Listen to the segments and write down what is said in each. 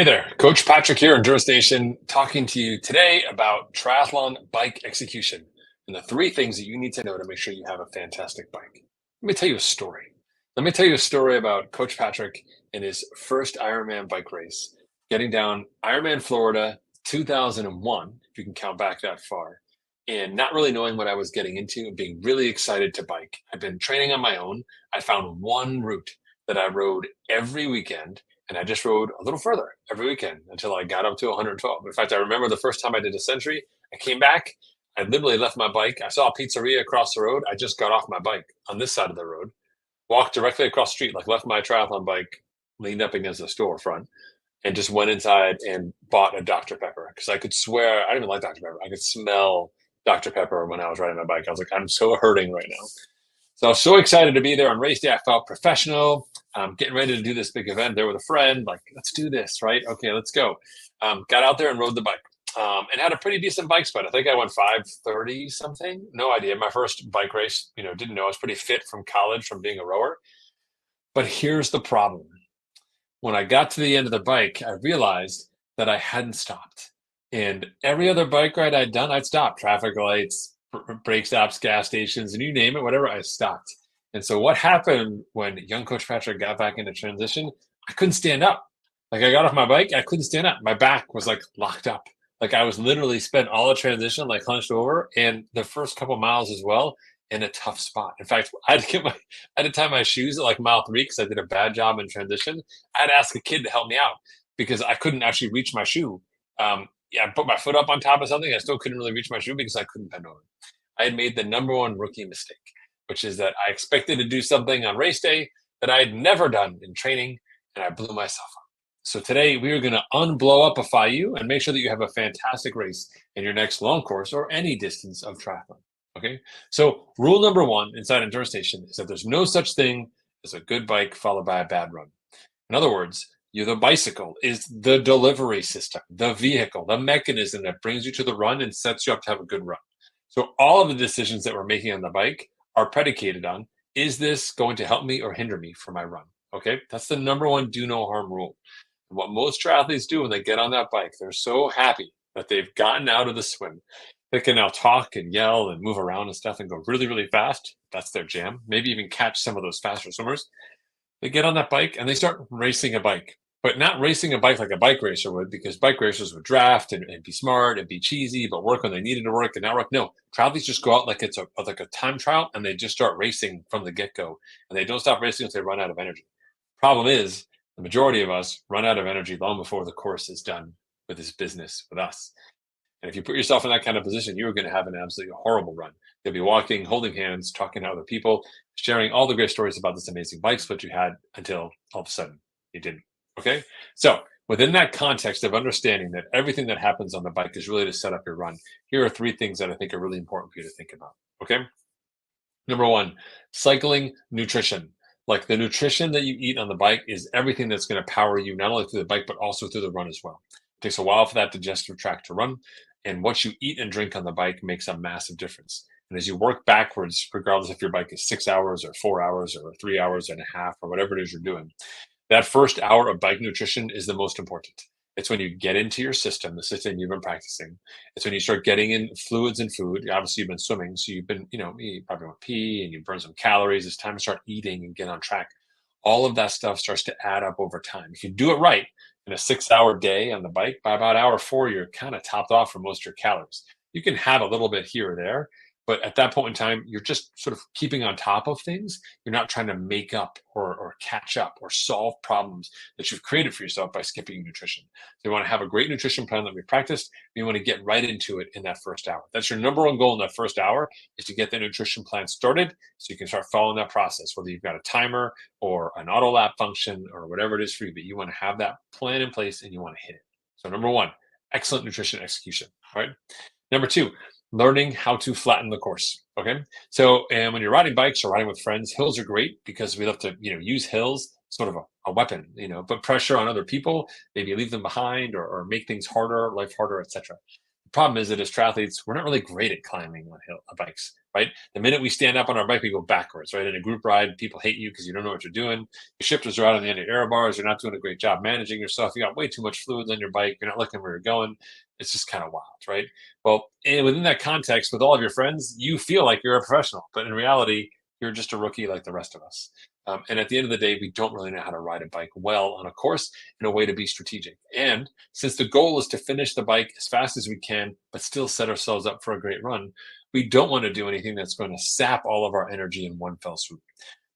Hey there, Coach Patrick here, Endurance Nation, talking to you today about triathlon bike execution and the three things that you need to know to make sure you have a fantastic bike. Let me tell you a story. Let me tell you a story about Coach Patrick and his first Ironman bike race, getting down Ironman Florida 2001, if you can count back that far, and not really knowing what I was getting into and being really excited to bike. I've been training on my own. I found one route that I rode every weekend, and I just rode a little further every weekend until I got up to 112. In fact, I remember the first time I did a century, I came back, I literally left my bike. I saw a pizzeria across the road. I just got off my bike on this side of the road, walked directly across the street, like left my triathlon bike leaned up against a storefront, and just went inside and bought a Dr. Pepper because I could swear I didn't even like Dr. Pepper. I could smell Dr. Pepper when I was riding my bike. I was like, I'm so hurting right now. So I was so excited to be there on race day. I felt professional. Getting ready to do this big event there with a friend. Like, let's do this, right? Okay, let's go. Got out there and rode the bike, and had a pretty decent bike split. I think I went 5:30 something. No idea. My first bike race, didn't know. I was pretty fit from college from being a rower. But here's the problem. When I got to the end of the bike, I realized that I hadn't stopped. And every other bike ride I'd done, I'd stopped. Traffic lights, brake stops, gas stations, and you name it, whatever, I stopped. And so what happened when young Coach Patrick got back into transition? I couldn't stand up. Like I got off my bike, I couldn't stand up. My back was like locked up. Like I was literally spent all the transition like hunched over, and the first couple miles as well in a tough spot. In fact, I had to tie my shoes at like mile 3 because I did a bad job in transition. I had to ask a kid to help me out because I couldn't actually reach my shoe. Yeah, I put my foot up on top of something. I still couldn't really reach my shoe because I couldn't bend over. I had made the number one rookie mistake, which is that I expected to do something on race day that I had never done in training, and I blew myself up. So today we are going to unblow upify you and make sure that you have a fantastic race in your next long course or any distance of triathlon. Okay. So rule number one inside Endurance Station is that there's no such thing as a good bike followed by a bad run. In other words, the bicycle is the delivery system, the vehicle, the mechanism that brings you to the run and sets you up to have a good run. So all of the decisions that we're making on the bike are predicated on, is this going to help me or hinder me for my run? Okay, that's the number one do no harm rule. And what most triathletes do when they get on that bike, they're so happy that they've gotten out of the swim. They can now talk and yell and move around and stuff and go really, really fast. That's their jam. Maybe even catch some of those faster swimmers. They get on that bike and they start racing a bike, but not racing a bike like a bike racer would, because bike racers would draft and be smart and be cheesy, but work when they needed to work and not work. No, triathletes just go out like it's like a time trial and they just start racing from the get go, and they don't stop racing until they run out of energy. Problem is, the majority of us run out of energy long before the course is done with this business with us. And if you put yourself in that kind of position, you're going to have an absolutely horrible run. You'll be walking, holding hands, talking to other people, sharing all the great stories about this amazing bike split you had until all of a sudden you didn't. Okay. So within that context of understanding that everything that happens on the bike is really to set up your run, here are three things that I think are really important for you to think about. Okay. Number one, cycling nutrition. Like the nutrition that you eat on the bike is everything that's going to power you not only through the bike, but also through the run as well. It takes a while for that digestive tract to run. And what you eat and drink on the bike makes a massive difference. And as you work backwards, regardless if your bike is 6 hours or 4 hours or 3 hours and a half or whatever it is you're doing, that first hour of bike nutrition is the most important. It's when you get into your system, the system you've been practicing. It's when you start getting in fluids and food. Obviously, you've been swimming, so you've been, you probably want to pee and you burn some calories. It's time to start eating and get on track. All of that stuff starts to add up over time. If you do it right in a 6 hour day on the bike, by about hour four, you're kind of topped off for most of your calories. You can have a little bit here or there, but at that point in time, you're just sort of keeping on top of things. You're not trying to make up or catch up or solve problems that you've created for yourself by skipping nutrition. So you want to have a great nutrition plan that we practiced. You want to get right into it in that first hour. That's your number one goal in that first hour, is to get the nutrition plan started so you can start following that process, whether you've got a timer or an auto lap function or whatever it is for you, but you want to have that plan in place and you want to hit it. So number one, excellent nutrition execution, right? Number two, learning how to flatten the course. Okay. So, and when you're riding bikes or riding with friends, hills are great because we love to, use hills sort of a weapon, put pressure on other people, maybe leave them behind or make things harder, life harder, etc. The problem is that as triathletes, we're not really great at climbing on bikes. right? The minute we stand up on our bike, we go backwards, right? In a group ride, people hate you because you don't know what you're doing. Your shifters are out on the end of aero bars. You're not doing a great job managing yourself. You got way too much fluid on your bike. You're not looking where you're going. It's just kind of wild, right? Well, and within that context, with all of your friends, you feel like you're a professional, but in reality, you're just a rookie like the rest of us. And at the end of the day, we don't really know how to ride a bike well on a course in a way to be strategic. And since the goal is to finish the bike as fast as we can, but still set ourselves up for a great run, we don't want to do anything that's going to sap all of our energy in one fell swoop.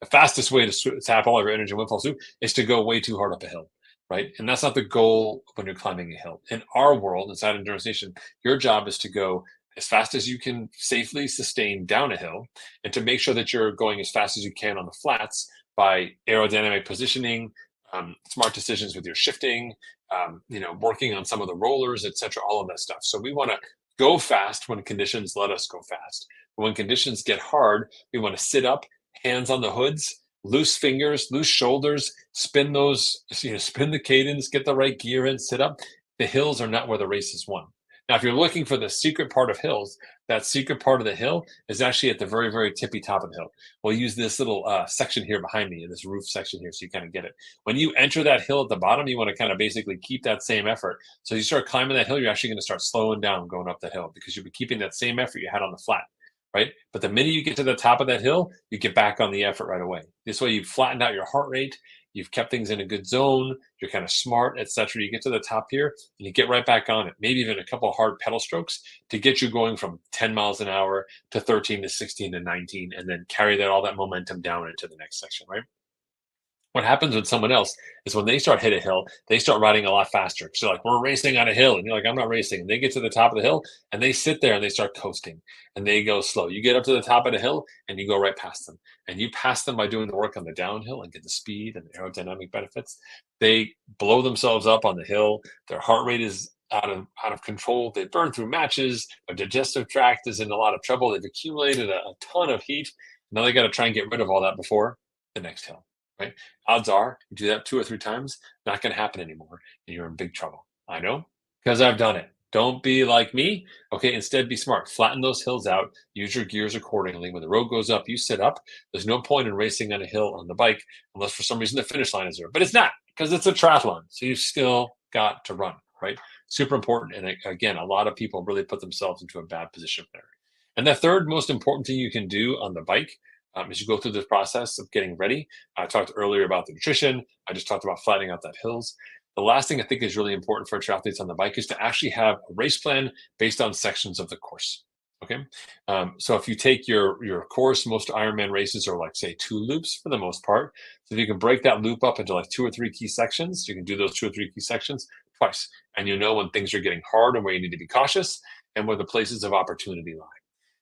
The fastest way to sap all of your energy in one fell swoop is to go way too hard up a hill, right? And that's not the goal when you're climbing a hill. In our world, inside Endurance Nation, your job is to go as fast as you can safely sustain down a hill and to make sure that you're going as fast as you can on the flats by aerodynamic positioning, smart decisions with your shifting, working on some of the rollers, etc., all of that stuff. So we want to go fast when conditions let us go fast. But when conditions get hard, we want to sit up, hands on the hoods, loose fingers, loose shoulders, spin those, spin the cadence, get the right gear in, sit up. The hills are not where the race is won. Now, if you're looking for the secret part of hills, that secret part of the hill is actually at the very, very tippy top of the hill. We'll use this little section here behind me, this roof section here, so you kind of get it. When you enter that hill at the bottom, you want to kind of basically keep that same effort. So you start climbing that hill, you're actually going to start slowing down going up that hill because you'll be keeping that same effort you had on the flat, right? But the minute you get to the top of that hill, you get back on the effort right away. This way, you've flattened out your heart rate, you've kept things in a good zone, you're kind of smart, etc. You get to the top here and you get right back on it. Maybe even a couple of hard pedal strokes to get you going from 10 miles an hour to 13 to 16 to 19, and then carry that all that momentum down into the next section, right? What happens with someone else is when they start hit a hill, they start riding a lot faster. So like, we're racing on a hill, and you're like, I'm not racing. And they get to the top of the hill and they sit there and they start coasting and they go slow. You get up to the top of the hill and you go right past them. And you pass them by doing the work on the downhill and get the speed and the aerodynamic benefits. They blow themselves up on the hill. Their heart rate is out of control. They burn through matches. Their digestive tract is in a lot of trouble. They've accumulated a ton of heat. Now they got to try and get rid of all that before the next hill. Right? Odds are you do that 2 or 3 times, not going to happen anymore, and you're in big trouble. I know because I've done it. Don't be like me. Okay, instead be smart. Flatten those hills out. Use your gears accordingly. When the road goes up, you sit up. There's no point in racing on a hill on the bike unless for some reason the finish line is there. But it's not because it's a triathlon, so you've still got to run. Right? Super important. And again, a lot of people really put themselves into a bad position there. And the third most important thing you can do on the bike as you go through this process of getting ready. I talked earlier about the nutrition. I just talked about flattening out that hills. The last thing I think is really important for triathletes on the bike is to actually have a race plan based on sections of the course. Okay. So if you take your course, most Ironman races are like, say, 2 loops for the most part. So if you can break that loop up into like 2 or 3 key sections, you can do those 2 or 3 key sections twice. And you know when things are getting hard and where you need to be cautious and where the places of opportunity lie.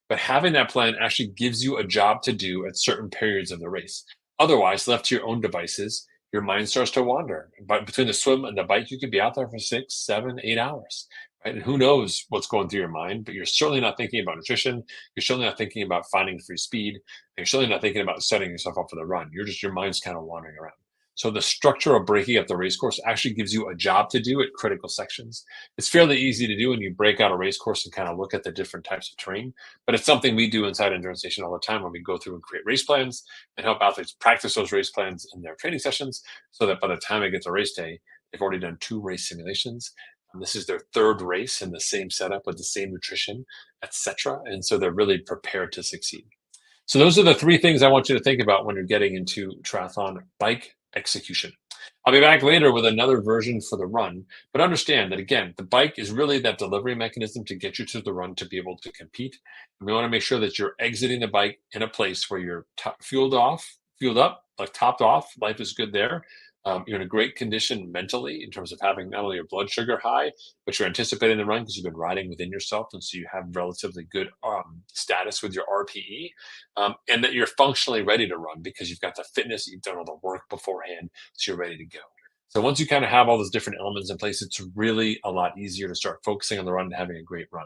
But having that plan actually gives you a job to do at certain periods of the race. Otherwise, left to your own devices, your mind starts to wander. But between the swim and the bike, you could be out there for 6, 7, 8 hours, right? And who knows what's going through your mind, but you're certainly not thinking about nutrition. You're certainly not thinking about finding free speed. And you're certainly not thinking about setting yourself up for the run. Your mind's kind of wandering around. So the structure of breaking up the race course actually gives you a job to do at critical sections. It's fairly easy to do when you break out a race course and kind of look at the different types of terrain, but it's something we do inside Endurance Nation all the time when we go through and create race plans and help athletes practice those race plans in their training sessions so that by the time it gets to race day, they've already done 2 race simulations. And this is their 3rd race in the same setup with the same nutrition, etc. And so they're really prepared to succeed. So those are the 3 things I want you to think about when you're getting into triathlon bike execution. I'll be back later with another version for the run, but understand that again, the bike is really that delivery mechanism to get you to the run to be able to compete. And we want to make sure that you're exiting the bike in a place where you're fueled up, like topped off. Life is good there. You're in a great condition mentally in terms of having not only your blood sugar high, but you're anticipating the run because you've been riding within yourself. And so you have relatively good status with your RPE, and that you're functionally ready to run because you've got the fitness, you've done all the work beforehand, so you're ready to go. So once you kind of have all those different elements in place, it's really a lot easier to start focusing on the run and having a great run.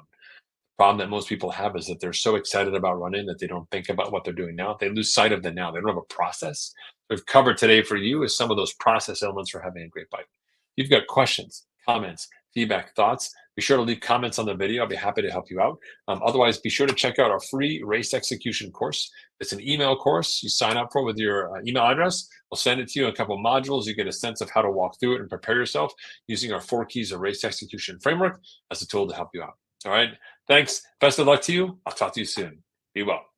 Problem that most people have is that they're so excited about running that they don't think about what they're doing now. They lose sight of the now. They don't have a process. We've covered today for you is some of those process elements for having a great bike. You've got questions, comments, feedback, thoughts, be sure to leave comments on the video. I'll be happy to help you out. Otherwise, be sure to check out our free race execution course. It's an email course you sign up for with your email address. We'll send it to you in a couple of modules. You get a sense of how to walk through it and prepare yourself using our 4 keys of race execution framework as a tool to help you out. All right. Thanks. Best of luck to you. I'll talk to you soon. Be well.